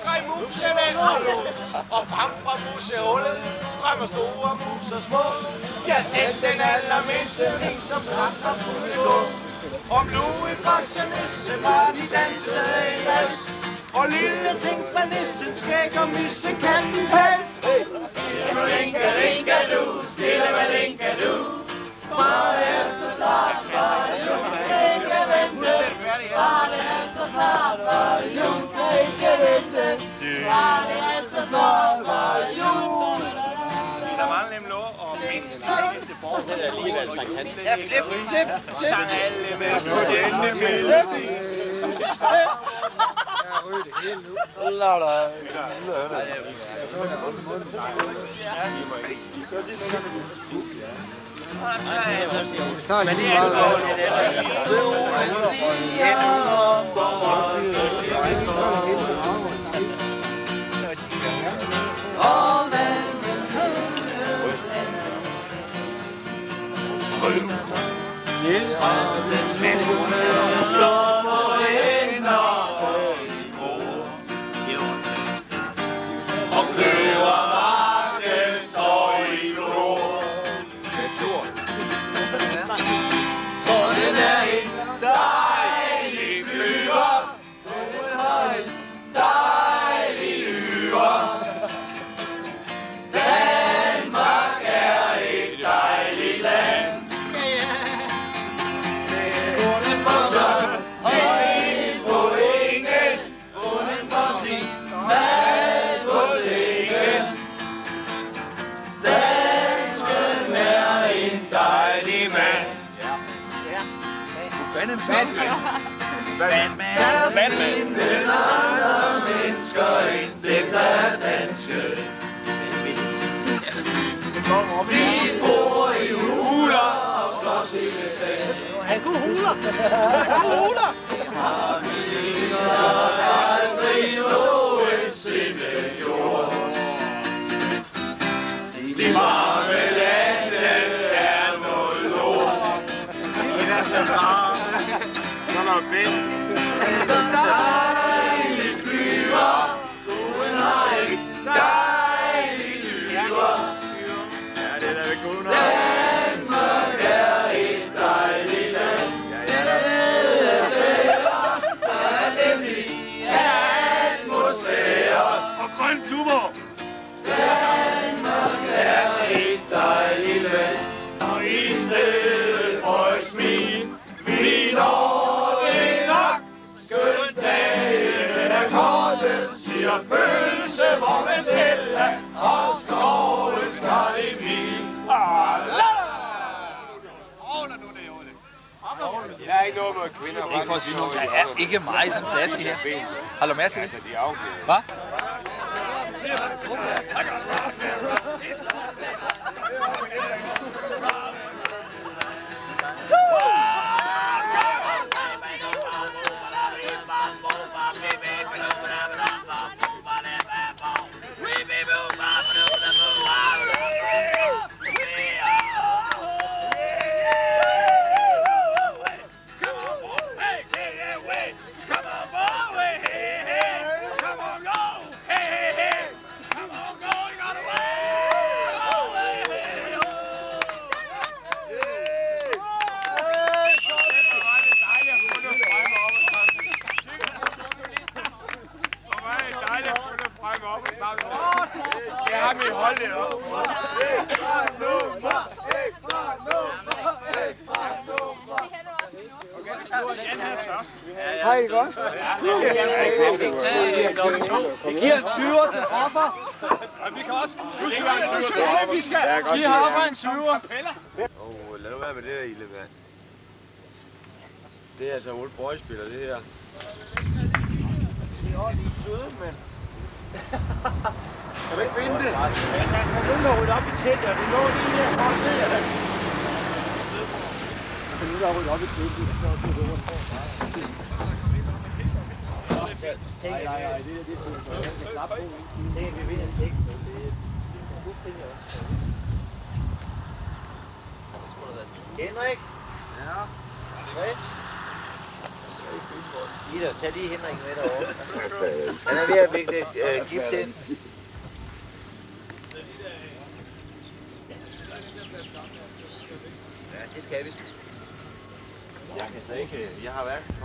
skreg musen ind og frem fra musehullet strømmer store mus og små. Jeg selv den allermindste ting, som kræfter kunne gå. Om Louis Fashioniste var de dansede en vals. Og lille ting med nissen skæg og misse kattens hals. Stille med linka, linka du, stille med linka du. Var det altså snart, var det jul, ikke vente. Var det altså snart, var det jul, ikke vente. Var det altså snart, var det jul. Der var nemlig lov og mindst det bort. Det er alligevel Sankt Hans. Ja, flip. Sang alle med på denne melodi. Det hele nu. Batman. Hvis andre mennesker end dem, der er danske. Vi bor i huler og slås hele dagen. Han kunne huler. Har vi aldrig nogensinde gjort. De mange lande er noget lort. Dejlig flyver, du en hej, dejlig lyver. Ja, det er da godt nok. Danmark er et dejligt land. Der er nemlig atmosfære og grøn tumor. Danmark er et dejligt land. Og i stedet for et smil, vi når det nok. Skønt dagen er kortet, siger pølse, hvor man selv og skoven skal i bil. Jeg er ikke noget med kvinder. Ikke for at sige noget. Der er ikke meget i sådan en flaske her. Har du med til det? Hvad? Hej, ikke godt? Vi giver en 20'er til Hoffer. Vi kan også. Vi skal give Hoffer en 20'er. Lad nu være med det der, Ilevand. Det er altså Ole Brøgspiller, det her. Det er også lige søde, men... Kan du ikke finde det? Kan du nå rydde op i tættet, og du når lige her. Hvor sidder det? Kan du nå rydde op i tættet? Nej, det er knap på. Det er vi vinder 6. Det er fuldstændig også. Henrik? Ja? Chris? Ida, tag lige Henrik med derovre. Han er ved at vikle gips ind. Ja, det skal vi. Jeg kan slet ikke. Jeg har hverken